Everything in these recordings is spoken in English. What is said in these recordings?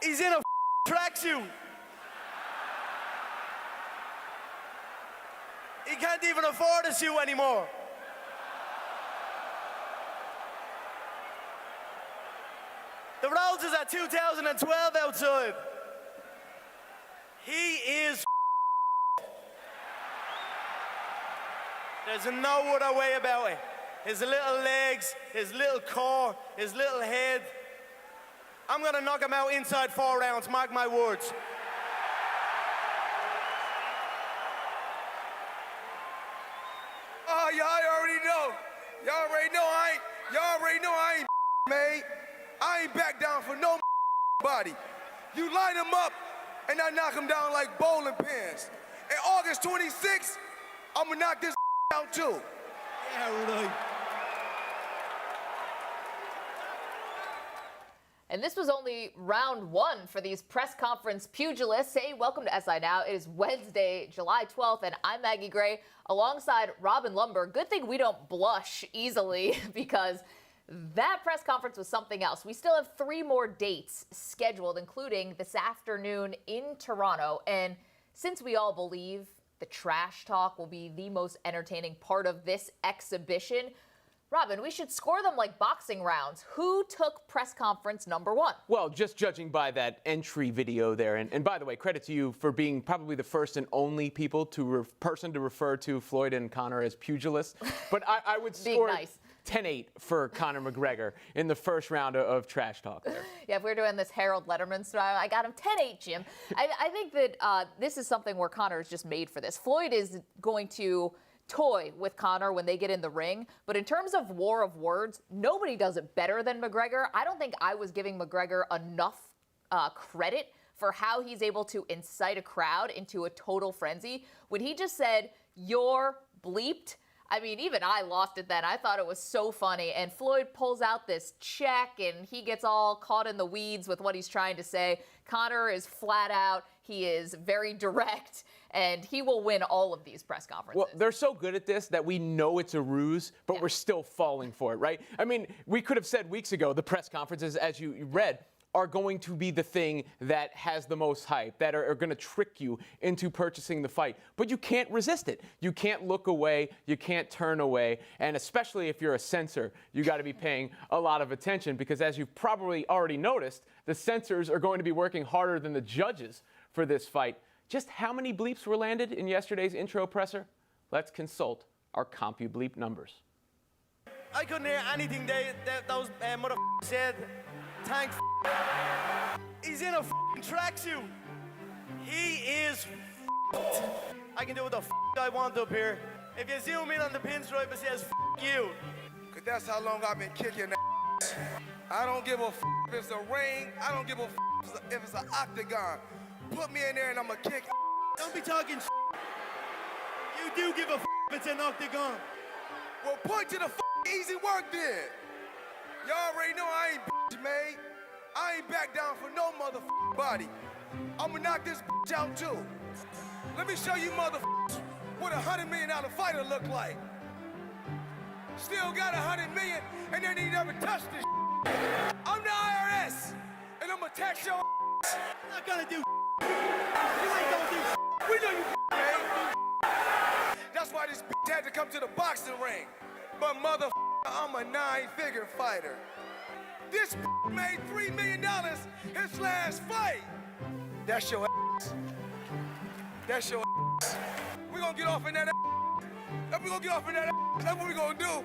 He's in a tracksuit. He can't even afford a suit anymore. The Rose is at 2012 outside. He is. There's no other way about it. His little legs, his little core, his little head. I'm gonna knock him out inside 4 rounds, mark my words. Oh, y'all already know. Y'all already know I ain't made. I ain't back down for no body. You line him up and I knock him down like bowling pins. And August 26th, I'm gonna knock this out too. Yeah, right. And this was only round 1 for these press conference pugilists. Hey, welcome to SI Now. It is Wednesday, July 12th, and I'm Maggie Gray alongside Robin Lumber. Good thing we don't blush easily because that press conference was something else. We still have 3 more dates scheduled, including this afternoon in Toronto. And since we all believe the trash talk will be the most entertaining part of this exhibition, Robin, we should score them like boxing rounds. Who took press conference number 1? Well, just judging by that entry video there, and by the way, credit to you for being probably the first and only person to refer to Floyd and Conor as pugilists. But I would score nice. 10-8 for Conor McGregor in the first round of trash talk there. Yeah, if we're doing this Harold Letterman style, I got him 10-8, Jim. I think that this is something where Conor is just made for this. Floyd is going to toy with Conor when they get in the ring, but in terms of war of words, nobody does it better than McGregor. I don't think I was giving McGregor enough credit for how he's able to incite a crowd into a total frenzy. When he just said, "You're bleeped," I mean, even I lost it then. I thought it was so funny. And Floyd pulls out this check, and he gets all caught in the weeds with what he's trying to say. Conor is flat out. He is very direct, and he will win all of these press conferences. Well, they're so good at this that we know it's a ruse, but we're still falling for it, right? I mean, we could have said weeks ago the press conferences, as you read, are going to be the thing that has the most hype, that are going to trick you into purchasing the fight. But you can't resist it. You can't look away. You can't turn away. And especially if you're a censor, you got to be paying a lot of attention because, as you've probably already noticed, the censors are going to be working harder than the judges for this fight. Just how many bleeps were landed in yesterday's intro presser? Let's consult our CompuBleep numbers. I couldn't hear anything those motherfuckers said. Thank He's in a tracksuit. He is I can do what the I want up here. If you zoom in on the pinstripe, it says you. Cause that's how long I've been kicking that. I don't give a if it's a ring. I don't give a if it's an octagon. Put me in there and I'ma kick. Don't be talking You do give a if it's an octagon. Well, point to the easy work then. Y'all already know I ain't made. I ain't back down for no body. I'ma knock this out too. Let me show you what $100 million fighter look like. Still got $100 million and then he never touched this. I'm the IRS and I'ma tax your I'm not gonna do You ain't gonna do We know you man. That's why this had to come to the boxing ring. But I'm a 9-figure fighter. This made $3 million his last fight. That's your ass. That's your ass. We gonna get off in that ass. If we gonna get off in that ass, that's what we gonna do.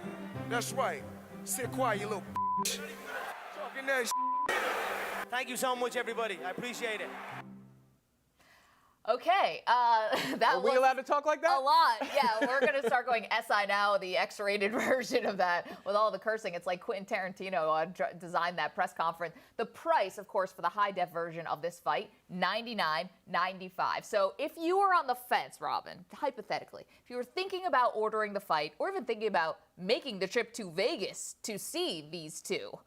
That's right. Sit quiet, you little talking that Thank you so much, everybody. I appreciate it. Okay, that Are we allowed to talk like that? A lot. Yeah, we're going to start going SI Now, the X-rated version of that with all the cursing. It's like Quentin Tarantino designed that press conference. The price, of course, for the high-def version of this fight, $99.95. So if you were on the fence, Robin, hypothetically, if you were thinking about ordering the fight or even thinking about making the trip to Vegas to see these two,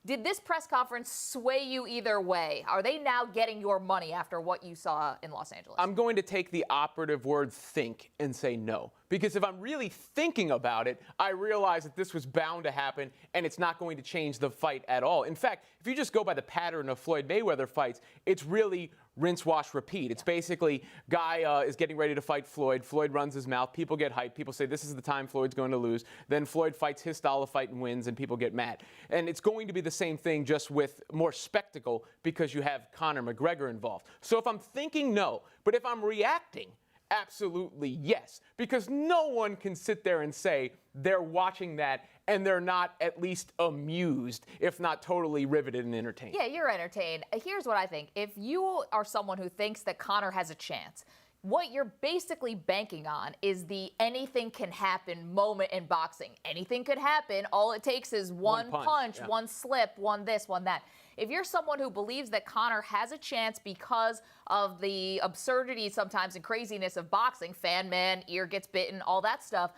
did this press conference sway you either way? Are they now getting your money after what you saw in Los Angeles? I'm going to take the operative word think and say no. Because if I'm really thinking about it, I realize that this was bound to happen and it's not going to change the fight at all. In fact, if you just go by the pattern of Floyd Mayweather fights, it's really rinse, wash, repeat. It's basically guy is getting ready to fight Floyd. Floyd runs his mouth. People get hyped. People say this is the time Floyd's going to lose. Then Floyd fights his style of fight and wins, and people get mad. And it's going to be the same thing, just with more spectacle, because you have Conor McGregor involved. So if I'm thinking, no. But if I'm reacting, absolutely yes, because no one can sit there and say they're watching that and they're not at least amused, if not totally riveted and entertained. Yeah, you're entertained. Here's what I think. If you are someone who thinks that Conor has a chance, what you're basically banking on is the anything can happen moment in boxing. Anything could happen. All it takes is one punch, yeah. one slip, one this, one that. If you're someone who believes that Conor has a chance because of the absurdity sometimes and craziness of boxing, fan man, ear gets bitten, all that stuff,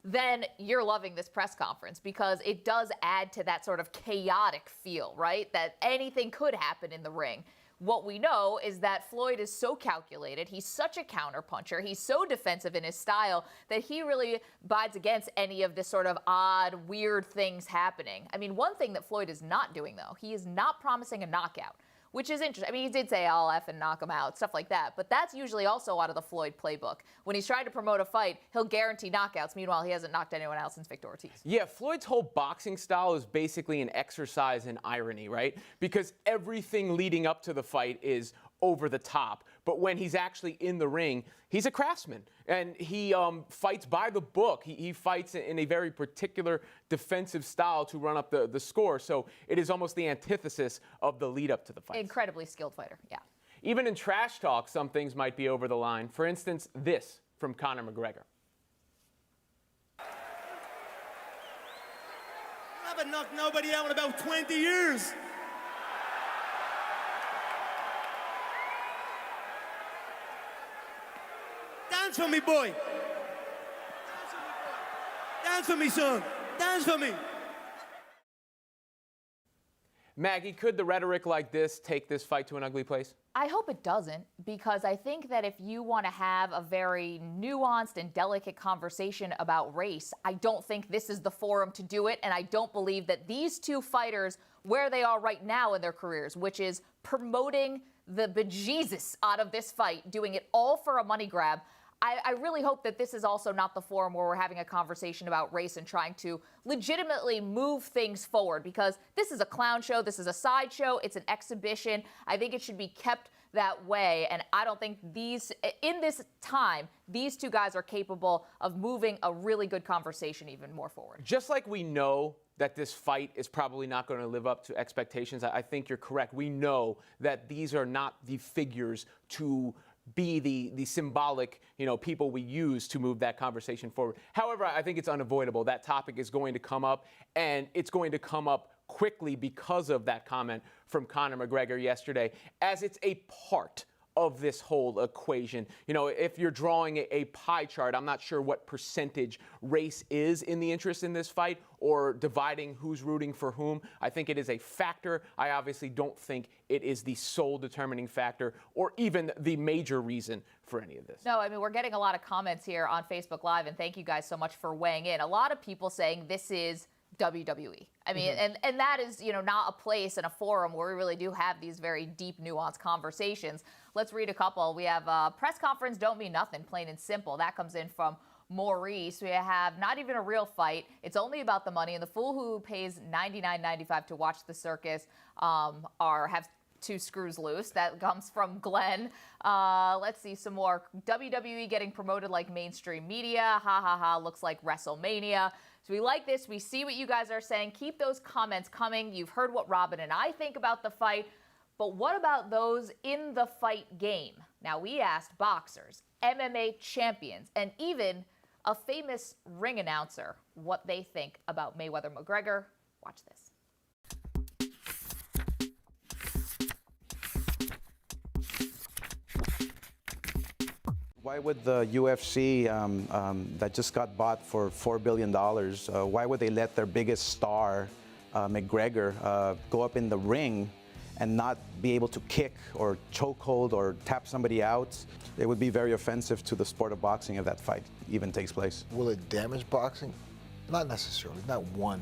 then you're loving this press conference, because it does add to that sort of chaotic feel, right? That anything could happen in the ring. What we know is that Floyd is so calculated, he's such a counterpuncher, he's so defensive in his style that he really bides against any of this sort of odd, weird things happening. I mean, one thing that Floyd is not doing, though, he is not promising a knockout, which is interesting. I mean, he did say, I'll F and knock him out, stuff like that. But that's usually also out of the Floyd playbook. When he's trying to promote a fight, he'll guarantee knockouts. Meanwhile, he hasn't knocked anyone out since Victor Ortiz. Yeah, Floyd's whole boxing style is basically an exercise in irony, right? Because everything leading up to the fight is over the top. But when he's actually in the ring, he's a craftsman. And he fights by the book. He fights in a very particular defensive style to run up the score. So it is almost the antithesis of the lead up to the fight. Incredibly skilled fighter, yeah. Even in trash talk, some things might be over the line. For instance, this from Conor McGregor. I haven't knocked nobody out in about 20 years. Dance for me, boy. Dance for me, son. Dance for me. Maggie, could the rhetoric like this take this fight to an ugly place? I hope it doesn't, because I think that if you want to have a very nuanced and delicate conversation about race, I don't think this is the forum to do it. And I don't believe that these two fighters, where they are right now in their careers, which is promoting the bejesus out of this fight, doing it all for a money grab, I really hope that this is also not the forum where we're having a conversation about race and trying to legitimately move things forward, because this is a clown show, this is a sideshow, it's an exhibition. I think it should be kept that way, and I don't think in this time, these two guys are capable of moving a really good conversation even more forward. Just like we know that this fight is probably not going to live up to expectations, I think you're correct. We know that these are not the figures to be the symbolic, people we use to move that conversation forward. However, I think it's unavoidable. That topic is going to come up, and it's going to come up quickly because of that comment from Conor McGregor yesterday, as it's a part of this whole equation. If you're drawing a pie chart, I'm not sure what percentage race is in the interest in this fight, or dividing who's rooting for whom. I think it is a factor. I obviously don't think it is the sole determining factor or even the major reason for any of this. No, I mean, we're getting a lot of comments here on Facebook Live, and thank you guys so much for weighing in. A lot of people saying this is WWE. I mean, and that is, not a place and a forum where we really do have these very deep, nuanced conversations. Let's read a couple. We have press conference don't mean nothing, plain and simple. That comes in from Maurice. We have not even a real fight. It's only about the money, and the fool who pays $99.95 to watch the circus have two screws loose. That comes from Glenn. Let's see some more. WWE getting promoted like mainstream media. Ha ha ha. Looks like WrestleMania. So we like this. We see what you guys are saying. Keep those comments coming. You've heard what Robin and I think about the fight. But what about those in the fight game? Now, we asked boxers, MMA champions, and even a famous ring announcer what they think about Mayweather McGregor. Watch this. Why would the UFC, that just got bought for $4 billion, why would they let their biggest star, McGregor, go up in the ring and not be able to kick or chokehold or tap somebody out, it would be very offensive to the sport of boxing if that fight even takes place. Will it damage boxing? Not necessarily. Not one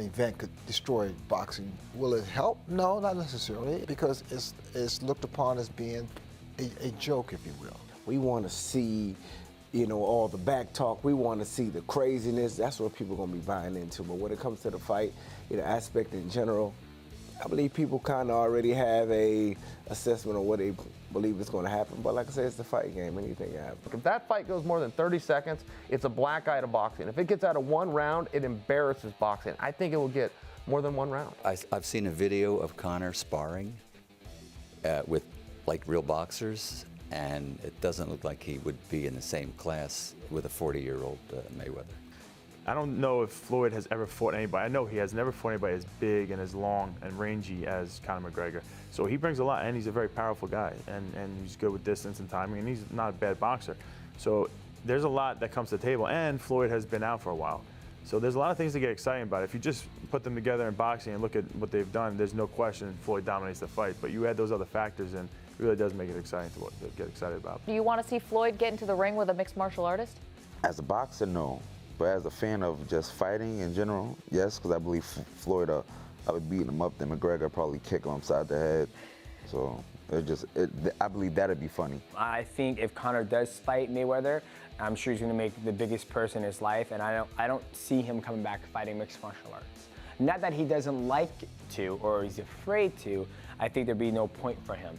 event could destroy boxing. Will it help? No, not necessarily, because it's looked upon as being a joke, if you will. We want to see, you know, all the back talk. We want to see the craziness. That's what people are going to be buying into. But when it comes to the fight, you know, aspect in general, I believe people kind of already have a assessment of what they believe is going to happen. But like I said, it's the fight game. Anything can happen. If that fight goes more than 30 seconds, it's a black eye to boxing. If it gets out of one round, it embarrasses boxing. I think it will get more than one round. I've seen a video of Conor sparring with like real boxers, and it doesn't look like he would be in the same class with a 40-year-old Mayweather. I don't know if Floyd has ever fought anybody. I know he has never fought anybody as big and as long and rangy as Conor McGregor. So he brings a lot, and he's a very powerful guy, and he's good with distance and timing, and he's not a bad boxer. So there's a lot that comes to the table, and Floyd has been out for a while. So there's a lot of things to get excited about. If you just put them together in boxing and look at what they've done, there's no question Floyd dominates the fight. But you add those other factors, and it really does make it exciting to get excited about. Do you want to see Floyd get into the ring with a mixed martial artist? As a boxer, no. But as a fan of just fighting in general, yes, because I believe Floyd, I would beat him up, then McGregor probably kick him upside the head. So I believe that'd be funny. I think if Conor does fight Mayweather, I'm sure he's going to make the biggest purse in his life, and I don't see him coming back fighting mixed martial arts. Not that he doesn't like to or he's afraid to. I think there'd be no point for him.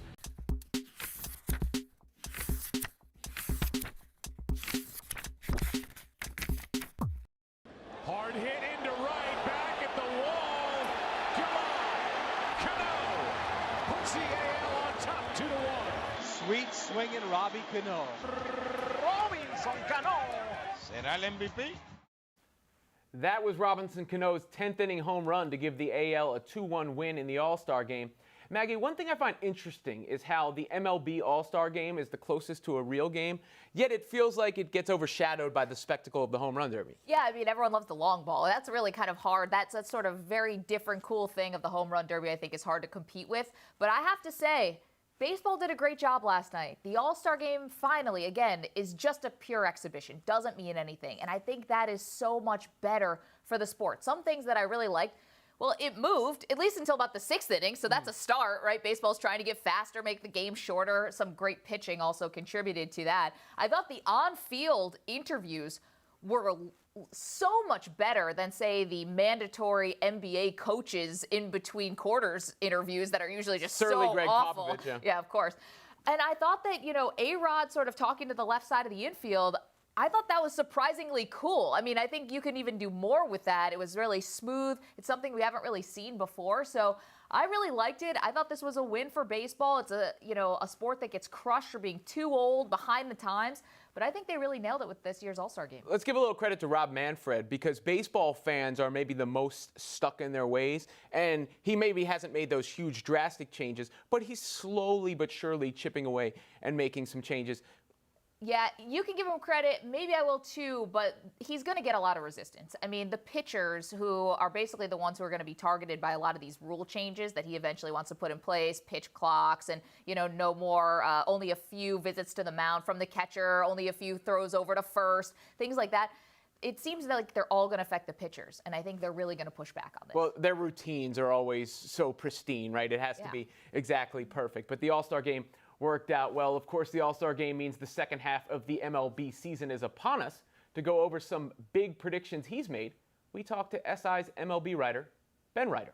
Hard hit into right, back at the wall. Cano puts the AL on top 2-1. Sweet swinging Robbie Cano. Robinson Cano será el MVP. That was Robinson Cano's 10th inning home run to give the AL a 2-1 win in the All-Star game. Maggie, one thing I find interesting is how the MLB All-Star game is the closest to a real game, yet it feels like it gets overshadowed by the spectacle of the home run derby. Yeah, I mean, everyone loves the long ball. That's really kind of hard. That's a sort of very different, cool thing of the home run derby I think is hard to compete with. But I have to say, baseball did a great job last night. The All-Star game, finally, again, is just a pure exhibition. Doesn't mean anything. And I think that is so much better for the sport. Some things that I really liked, well, it moved, at least until about the 6th inning, so that's a start, right? Baseball's trying to get faster, make the game shorter. Some great pitching also contributed to that. I thought the on-field interviews were so much better than, say, the mandatory NBA coaches in between quarters interviews that are usually just Certainly so Greg awful. Popovich, Yeah, of course. And I thought that, A-Rod sort of talking to the left side of the infield, I thought that was surprisingly cool. I mean, I think you can even do more with that. It was really smooth. It's something we haven't really seen before. So I really liked it. I thought this was a win for baseball. It's a sport that gets crushed for being too old, behind the times. But I think they really nailed it with this year's All-Star game. Let's give a little credit to Rob Manfred, because baseball fans are maybe the most stuck in their ways, and he maybe hasn't made those huge drastic changes, but he's slowly but surely chipping away and making some changes. Yeah, you can give him credit. Maybe I will too, but he's going to get a lot of resistance. I mean, the pitchers, who are basically the ones who are going to be targeted by a lot of these rule changes that he eventually wants to put in place, pitch clocks, and, no more, only a few visits to the mound from the catcher, only a few throws over to first, things like that. It seems like they're all going to affect the pitchers, and I think they're really going to push back on this. Well, their routines are always so pristine, right? It has to be exactly perfect. But the All-Star game worked out well. Of course, the All-Star game means the second half of the MLB season is upon us. To go over some big predictions he's made, we talked to SI's MLB writer, Ben Reiter.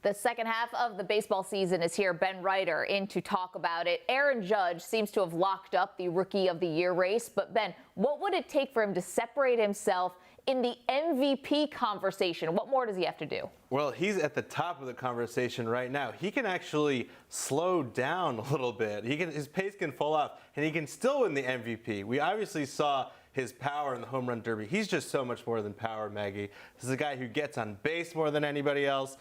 The second half of the baseball season is here. Ben Reiter in to talk about it. Aaron Judge seems to have locked up the Rookie of the Year race. But, Ben, what would it take for him to separate himself in the MVP conversation? What more does he have to do? Well, he's at the top of the conversation right now. He can actually slow down a little bit. His pace can fall off, and he can still win the MVP. We obviously saw his power in the home run derby. He's just so much more than power, Maggie. This is a guy who gets on base more than anybody else.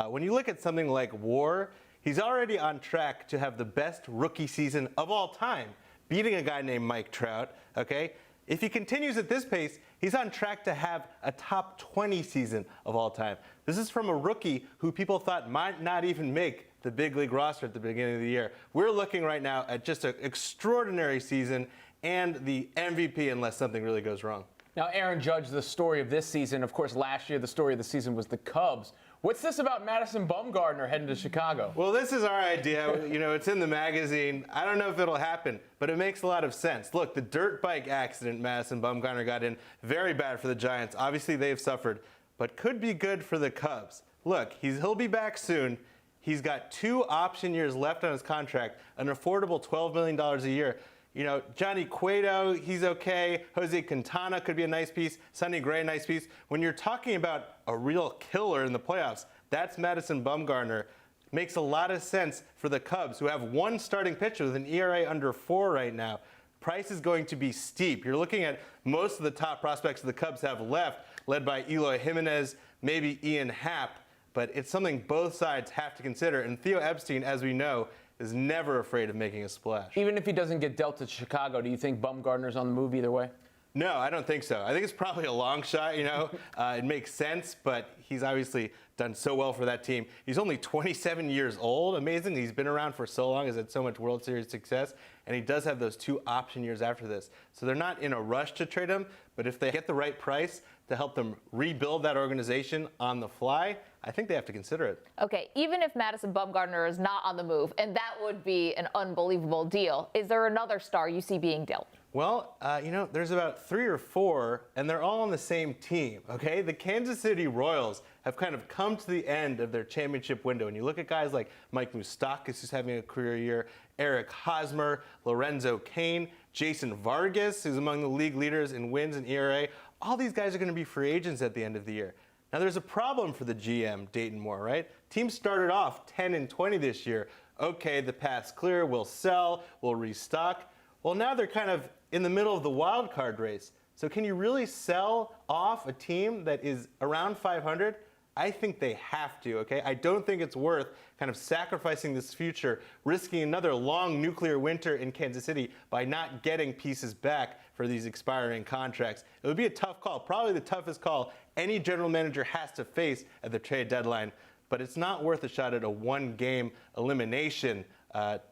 When you look at something like WAR, he's already on track to have the best rookie season of all time, beating a guy named Mike Trout, okay? If he continues at this pace, he's on track to have a top 20 season of all time. This is from a rookie who people thought might not even make the big league roster at the beginning of the year. We're looking right now at just an extraordinary season and the MVP unless something really goes wrong. Now, Aaron Judge, the story of this season, of course, last year the story of the season was the Cubs. What's this about Madison Bumgarner heading to Chicago? Well, this is our idea. You know, it's in the magazine. I don't know if it'll happen, but it makes a lot of sense. Look, the dirt bike accident Madison Bumgarner got in, very bad for the Giants. Obviously, they've suffered, but could be good for the Cubs. Look, he'll be back soon. He's got 2 option years left on his contract, an affordable $12 million a year. You know, Johnny Cueto, he's okay. Jose Quintana could be a nice piece. Sonny Gray, a nice piece. When you're talking about a real killer in the playoffs, that's Madison Bumgarner. Makes a lot of sense for the Cubs, who have 1 starting pitcher with an ERA under 4 right now. Price is going to be steep. You're looking at most of the top prospects the Cubs have left, led by Eloy Jimenez, maybe Ian Happ. But it's something both sides have to consider. And Theo Epstein, as we know, is never afraid of making a splash. Even if he doesn't get dealt to Chicago, do you think Bumgarner's on the move either way? No, I don't think so. I think it's probably a long shot, you know. It makes sense, but he's obviously done so well for that team. He's only 27 years old. Amazing. He's been around for so long, has had so much World Series success, and he does have those 2 option years after this. So they're not in a rush to trade him, but if they get the right price to help them rebuild that organization on the fly, I think they have to consider it. Okay, even if Madison Bumgarner is not on the move, and that would be an unbelievable deal, is there another star you see being dealt? Well, you know, there's about 3 or 4, and they're all on the same team, okay? The Kansas City Royals have kind of come to the end of their championship window. And you look at guys like Mike Moustakas, who's having a career year, Eric Hosmer, Lorenzo Cain, Jason Vargas, who's among the league leaders in wins and ERA. All these guys are going to be free agents at the end of the year. Now, there's a problem for the GM, Dayton Moore, right? Team started off 10-20 this year. Okay, the path's clear. We'll sell. We'll restock. Well, now they're kind of in the middle of the wild card race. So can you really sell off a team that is around 500? I think they have to, okay? I don't think it's worth kind of sacrificing this future, risking another long nuclear winter in Kansas City by not getting pieces back for these expiring contracts. It would be a tough call, probably the toughest call any general manager has to face at the trade deadline, but it's not worth a shot at a 1-game elimination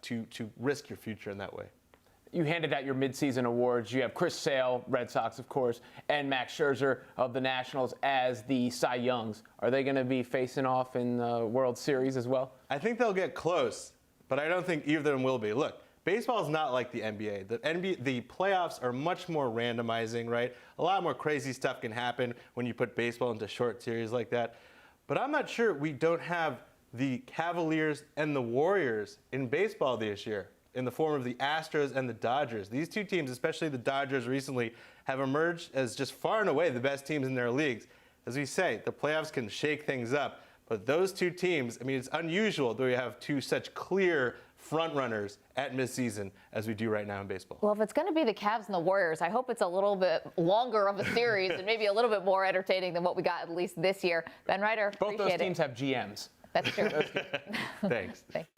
to risk your future in that way. You handed out your midseason awards. You have Chris Sale, Red Sox, of course, and Max Scherzer of the Nationals as the Cy Youngs. Are they going to be facing off in the World Series as well? I think they'll get close, but I don't think either of them will be. Look, baseball is not like the NBA. The playoffs are much more randomizing, right? A lot more crazy stuff can happen when you put baseball into short series like that. But I'm not sure we don't have the Cavaliers and the Warriors in baseball this year, in the form of the Astros and the Dodgers. These 2 teams, especially the Dodgers recently, have emerged as just far and away the best teams in their leagues. As we say, the playoffs can shake things up, but those 2 teams, I mean, it's unusual that we have 2 such clear front runners at midseason as we do right now in baseball. Well, if it's going to be the Cavs and the Warriors, I hope it's a little bit longer of a series and maybe a little bit more entertaining than what we got at least this year. Ben Reiter, both those teams have GMs. That's true. Thanks. Thanks.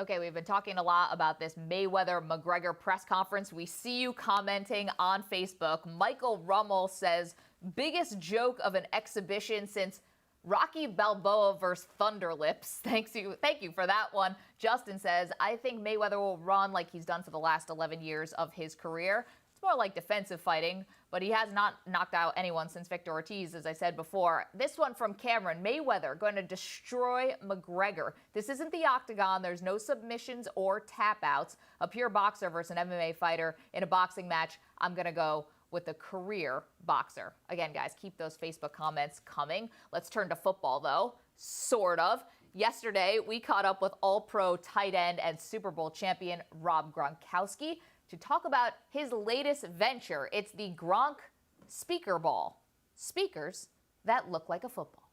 Okay, we've been talking a lot about this Mayweather McGregor press conference. We see you commenting on Facebook. Michael Rummel says, biggest joke of an exhibition since Rocky Balboa versus Thunder Lips. Thank you for that one. Justin says, I think Mayweather will run like he's done for the last 11 years of his career. It's more like defensive fighting, but he has not knocked out anyone since Victor Ortiz, as I said before. This one from Cameron. Mayweather going to destroy McGregor. This isn't the octagon. There's no submissions or tap outs. A pure boxer versus an MMA fighter in a boxing match. I'm going to go with a career boxer. Again, guys, keep those Facebook comments coming. Let's turn to football, though. Sort of. Yesterday, we caught up with All-Pro tight end and Super Bowl champion Rob Gronkowski to talk about his latest venture. It's the Gronk Speaker Ball. Speakers that look like a football.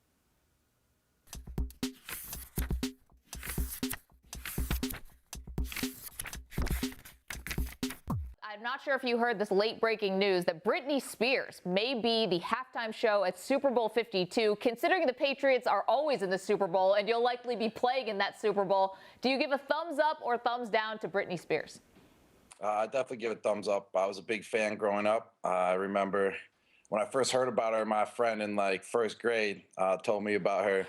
I'm not sure if you heard this late breaking news that Britney Spears may be the halftime show at Super Bowl 52. Considering the Patriots are always in the Super Bowl and you'll likely be playing in that Super Bowl, do you give a thumbs up or thumbs down to Britney Spears? I definitely give it a thumbs up. I was a big fan growing up. I remember when I first heard about her, my friend in like first grade told me about her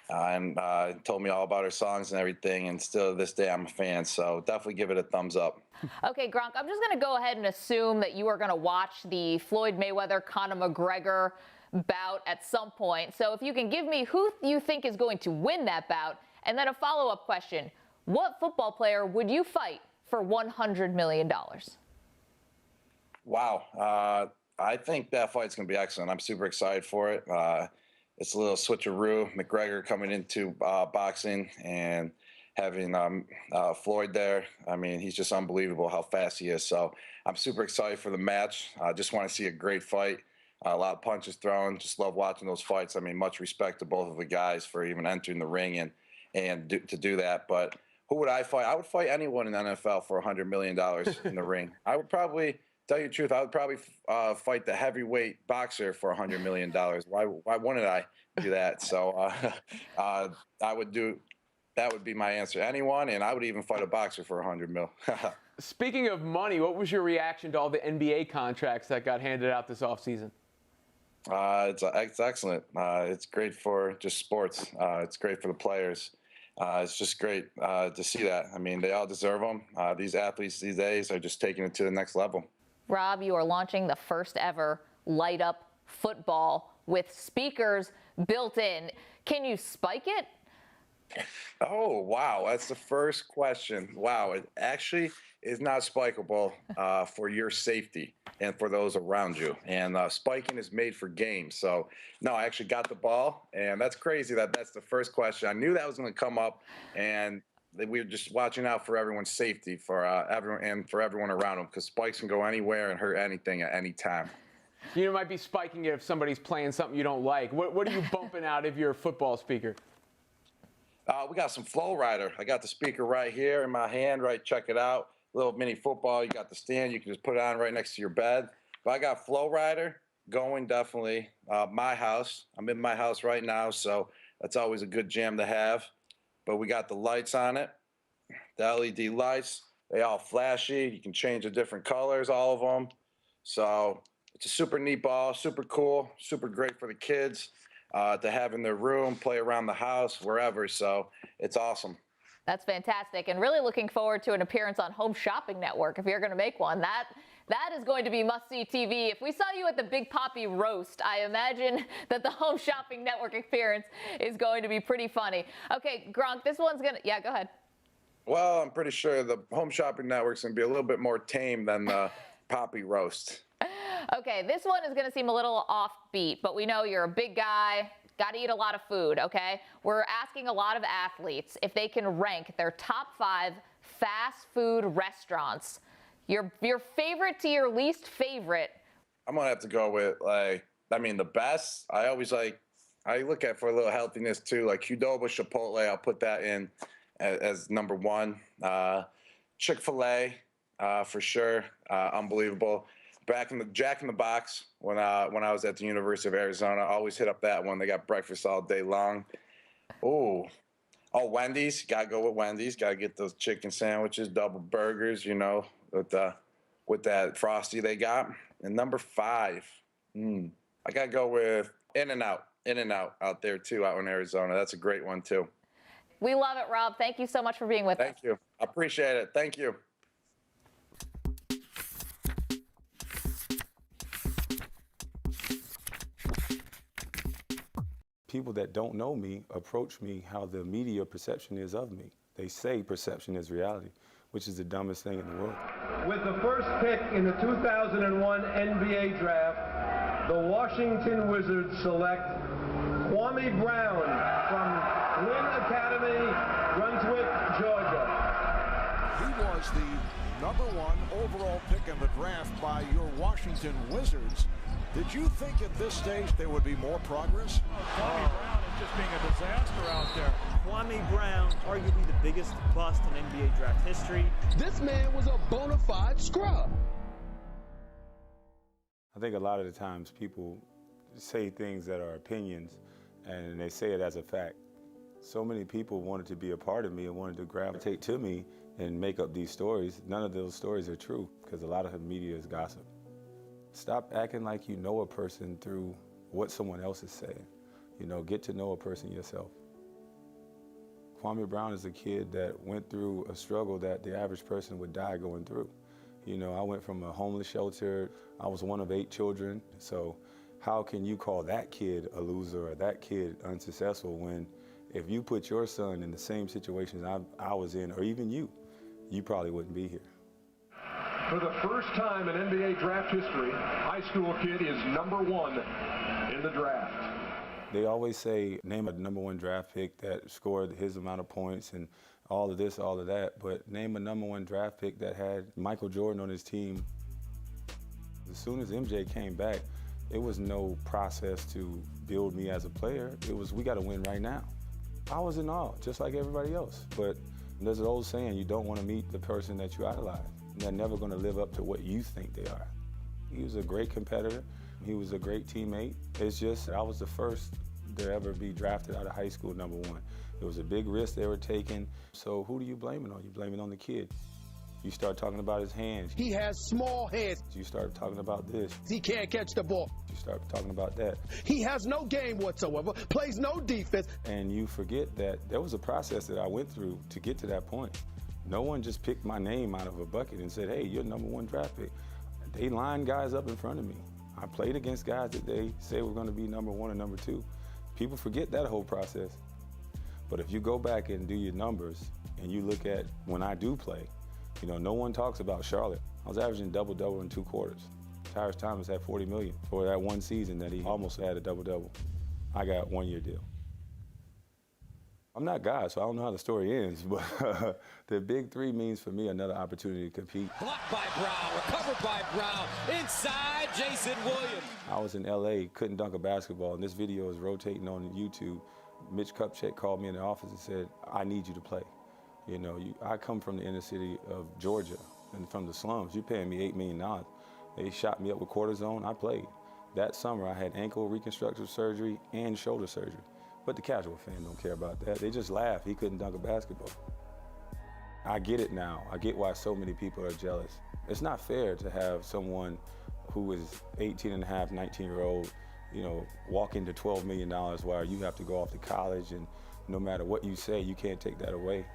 and told me all about her songs and everything. And still to this day, I'm a fan. So definitely give it a thumbs up. Okay, Gronk, I'm just going to go ahead and assume that you are going to watch the Floyd Mayweather Conor McGregor bout at some point. So if you can give me who you think is going to win that bout, and then a follow-up question. What football player would you fight for $100 million? Wow. I think that fight's going to be excellent. I'm super excited for it. It's a little switcheroo. McGregor coming into boxing and having Floyd there. I mean, he's just unbelievable how fast he is. So I'm super excited for the match. I just want to see a great fight. A lot of punches thrown. Just love watching those fights. I mean, much respect to both of the guys for even entering the ring and to do that. But who would I fight? I would fight anyone in the NFL for $100 million in the ring. I would probably, tell you the truth, I would probably fight the heavyweight boxer for $100 million. Why wouldn't I do that? So I would do. That would be my answer. Anyone, and I would even fight a boxer for $100 million. Speaking of money, what was your reaction to all the NBA contracts that got handed out this offseason? It's excellent. It's great for just sports. It's great for the players. It's just great to see that. I mean, they all deserve them. These athletes these days are just taking it to the next level. Rob, you are launching the first ever light up football with speakers built in. Can you spike it? Oh, wow. That's the first question. Wow. It actually is not spikeable for your safety and for those around you. And spiking is made for games. So, no, I actually got the ball. And that's crazy that that's the first question. I knew that was going to come up. And we were just watching out for everyone's safety, for everyone and for everyone around them, because spikes can go anywhere and hurt anything at any time. You might be spiking it if somebody's playing something you don't like. What are you bumping out of your football speaker? We got some Flow Rider. I got the speaker right here in my hand, right? Check it out. Little mini football. You got the stand. You can just put it on right next to your bed. But I got Flow Rider going definitely. My house. I'm in my house right now, so that's always a good jam to have. But we got the lights on it. The LED lights. They all flashy. You can change the different colors, all of them. So it's a super neat ball, super cool, super great for the kids. To have in their room, play around the house, wherever. So it's awesome. That's fantastic. And really looking forward to an appearance on Home Shopping Network if you're going to make one. That is going to be must-see TV. If we saw you at the Big Papi roast, I imagine that the Home Shopping Network appearance is going to be pretty funny. Okay, Gronk, this one's going to... Yeah, go ahead. Well, I'm pretty sure the Home Shopping Network's going to be a little bit more tame than the Papi roast. Okay, this one is going to seem a little offbeat, but we know you're a big guy, got to eat a lot of food, okay? We're asking a lot of athletes if they can rank their top 5 fast food restaurants. Your favorite to your least favorite. I'm going to have to go with, the best. I look at for a little healthiness too, like Qdoba, Chipotle, I'll put that in as number 1. Chick-fil-A, for sure, unbelievable. Back in the Jack in the Box when I was at the University of Arizona, I always hit up that one. They got breakfast all day long. Wendy's, gotta go with Wendy's. Gotta get those chicken sandwiches, double burgers, with that Frosty they got. And number 5, I gotta go with In-N-Out. In-N-Out out there too, out in Arizona. That's a great one too. We love it, Rob. Thank you so much for being with us. Thank you. I appreciate it. Thank you. People that don't know me approach me how the media perception is of me. They say perception is reality, which is the dumbest thing in the world. With the first pick in the 2001 NBA draft, the Washington Wizards select Kwame Brown from Lynn Academy, Brunswick, Georgia. He was the #1 overall pick in the draft by your Washington Wizards. Did you think at this stage there would be more progress? Kwame Brown is just being a disaster out there. Kwame Brown, arguably the biggest bust in NBA draft history. This man was a bona fide scrub. I think a lot of the times people say things that are opinions and they say it as a fact. So many people wanted to be a part of me and wanted to gravitate to me and make up these stories. None of those stories are true because a lot of the media is gossip. Stop acting like you know a person through what someone else is saying. You know, get to know a person yourself. Kwame Brown is a kid that went through a struggle that the average person would die going through. You know, I went from a homeless shelter. I was one of 8 children. So how can you call that kid a loser or that kid unsuccessful when if you put your son in the same situation I was in, or even you probably wouldn't be here. For the first time in NBA draft history, high school kid is #1 in the draft. They always say, name a #1 draft pick that scored his amount of points and all of this, all of that, but name a #1 draft pick that had Michael Jordan on his team. As soon as MJ came back, it was no process to build me as a player. It was, we got to win right now. I was in awe, just like everybody else. But there's an old saying, you don't want to meet the person that you idolize. They're never going to live up to what you think they are. He was a great competitor. He was a great teammate. It's just, I was the first to ever be drafted out of high school #1. It was a big risk they were taking. So who do you blame it on? You blame it on the kid. You start talking about his hands. He has small hands. You start talking about this. He can't catch the ball. You start talking about that. He has no game whatsoever, plays no defense. And you forget that there was a process that I went through to get to that point. No one just picked my name out of a bucket and said, hey, you're #1 draft pick. They lined guys up in front of me. I played against guys that they say were going to be #1 or #2. People forget that whole process. But if you go back and do your numbers and you look at when I do play, you know, no one talks about Charlotte. I was averaging double-double in 2 quarters. Tyrese Thomas had 40 million for that one season that he almost had a double-double. I got a 1-year deal. I'm not God, so I don't know how the story ends, but the big 3 means for me another opportunity to compete. Blocked by Brown, recovered by Brown, inside Jason Williams. I was in LA, couldn't dunk a basketball, and this video is rotating on YouTube. Mitch Kupchak called me in the office and said, I need you to play. You know, I come from the inner city of Georgia and from the slums. You're paying me $8 million. They shot me up with cortisone, I played. That summer I had ankle reconstructive surgery and shoulder surgery. But the casual fan don't care about that. They just laugh, he couldn't dunk a basketball. I get it now. I get why so many people are jealous. It's not fair to have someone who is 18 and a half, 19-year-old, you know, walk into $12 million while you have to go off to college, and no matter what you say, you can't take that away.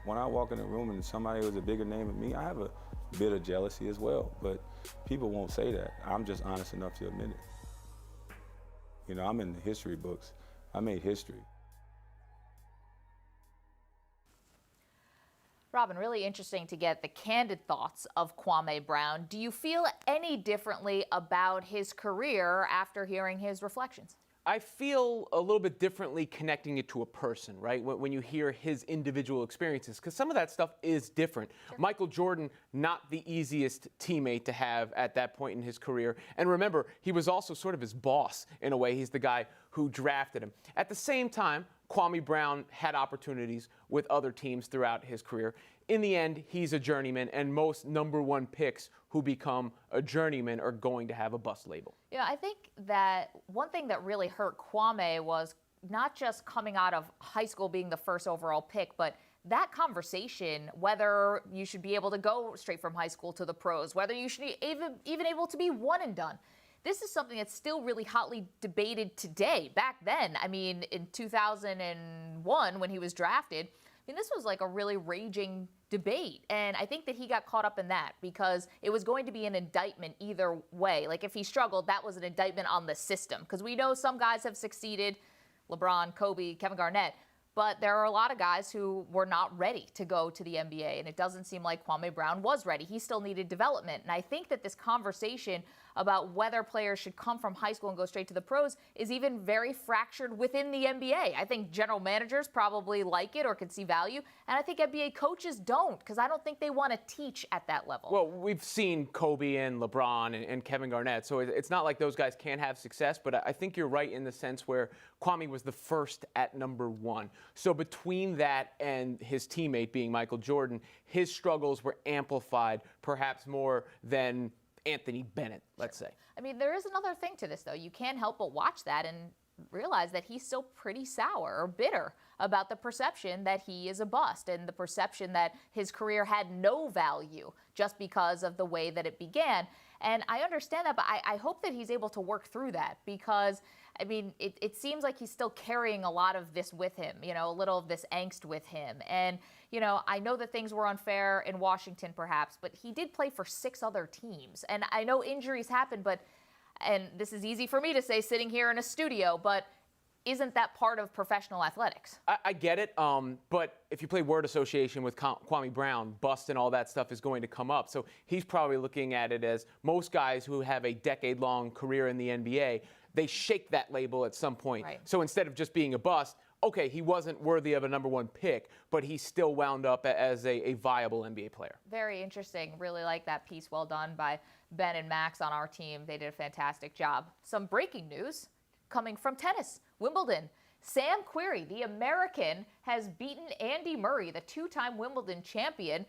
When I walk in a room and somebody was a bigger name than me, I have a bit of jealousy as well, but people won't say that. I'm just honest enough to admit it. You know, I'm in the history books. I made history. Robin, really interesting to get the candid thoughts of Kwame Brown. Do you feel any differently about his career after hearing his reflections? I feel a little bit differently connecting it to a person, right? When you hear his individual experiences, because some of that stuff is different. Sure. Michael Jordan, not the easiest teammate to have at that point in his career. And remember, he was also sort of his boss in a way. He's the guy who drafted him. At the same time, Kwame Brown had opportunities with other teams throughout his career. In the end, he's a journeyman, and most #1 picks who become a journeyman are going to have a bust label. Yeah, I think that one thing that really hurt Kwame was not just coming out of high school being the first overall pick, but that conversation, whether you should be able to go straight from high school to the pros, whether you should be even able to be one and done. This is something that's still really hotly debated today. Back then, I mean, in 2001 when he was drafted, I mean, this was like a really raging debate. And I think that he got caught up in that because it was going to be an indictment either way. Like if he struggled, that was an indictment on the system. Because we know some guys have succeeded, LeBron, Kobe, Kevin Garnett, but there are a lot of guys who were not ready to go to the NBA. And it doesn't seem like Kwame Brown was ready. He still needed development. And I think that this conversation about whether players should come from high school and go straight to the pros is even very fractured within the NBA. I think general managers probably like it or can see value, and I think NBA coaches don't, because I don't think they want to teach at that level. Well, we've seen Kobe and LeBron and Kevin Garnett, so it's not like those guys can't have success, but I think you're right in the sense where Kwame was the first at #1. So between that and his teammate being Michael Jordan, his struggles were amplified perhaps more than Anthony Bennett, let's say. I mean, there is another thing to this, though. You can't help but watch that and realize that he's still pretty sour or bitter about the perception that he is a bust and the perception that his career had no value just because of the way that it began. And I understand that, but I hope that he's able to work through that because, I mean, it seems like he's still carrying a lot of this with him, you know, a little of this angst with him. And, you know, I know that things were unfair in Washington perhaps, but he did play for 6 other teams. And I know injuries happen, but, and this is easy for me to say sitting here in a studio, but isn't that part of professional athletics? I get it, but if you play word association with Kwame Brown, bust and all that stuff is going to come up. So he's probably looking at it as most guys who have a decade-long career in the NBA, they shake that label at some point. Right. So instead of just being a bust, okay, he wasn't worthy of a #1 pick, but he still wound up as a viable NBA player. Very interesting. Really like that piece. Well done by Ben and Max on our team. They did a fantastic job. Some breaking news coming from tennis. Wimbledon. Sam Querrey, the American, has beaten Andy Murray, the 2-time Wimbledon champion.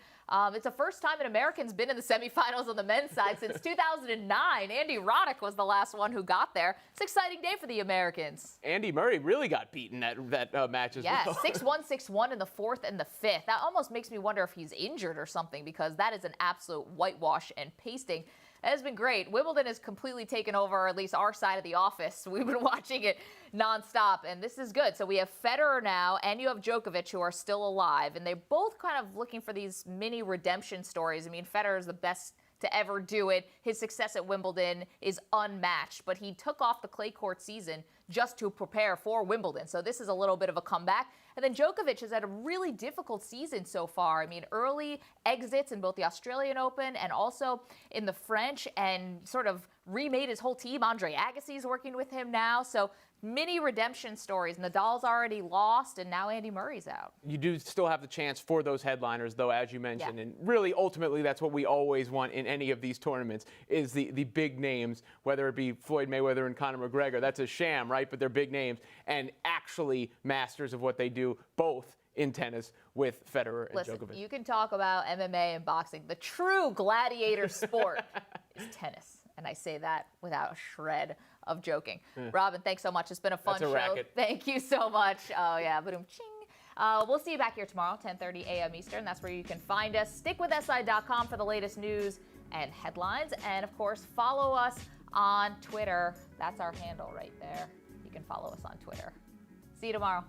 It's the first time an American's been in the semifinals on the men's side since 2009. Andy Roddick was the last one who got there. It's an exciting day for the Americans. Andy Murray really got beaten that match as well. Yeah, 6-1, 6-1 in the 4th and the 5th. That almost makes me wonder if he's injured or something because that is an absolute whitewash and pasting. It has been great. Wimbledon has completely taken over, at least our side of the office. We've been watching it nonstop, and this is good. So we have Federer now, and you have Djokovic, who are still alive, and they're both kind of looking for these mini redemption stories. I mean, Federer is the best to ever do it. His success at Wimbledon is unmatched, but he took off the clay court season just to prepare for Wimbledon. So this is a little bit of a comeback. And then Djokovic has had a really difficult season so far. I mean, early exits in both the Australian Open and also in the French, and sort of remade his whole team. Andre Agassi is working with him now. So mini redemption stories. Nadal's already lost, and now Andy Murray's out. You do still have the chance for those headliners, though, as you mentioned. Yeah. And really, ultimately, that's what we always want in any of these tournaments, is the big names, whether it be Floyd Mayweather and Conor McGregor. That's a sham, right? But they're big names and actually masters of what they do, both in tennis with Federer and Listen, Djokovic. you can talk about MMA and boxing. The true gladiator sport is tennis. And I say that without a shred of joking. Robin, thanks so much. It's been a fun That's a show. racket. Thank you so much. Oh, yeah. Boom, ching. We'll see you back here tomorrow, 10:30 a.m. Eastern. That's where you can find us. Stick with SI.com for the latest news and headlines. And, of course, follow us on Twitter. That's our handle right there. You can follow us on Twitter. See you tomorrow.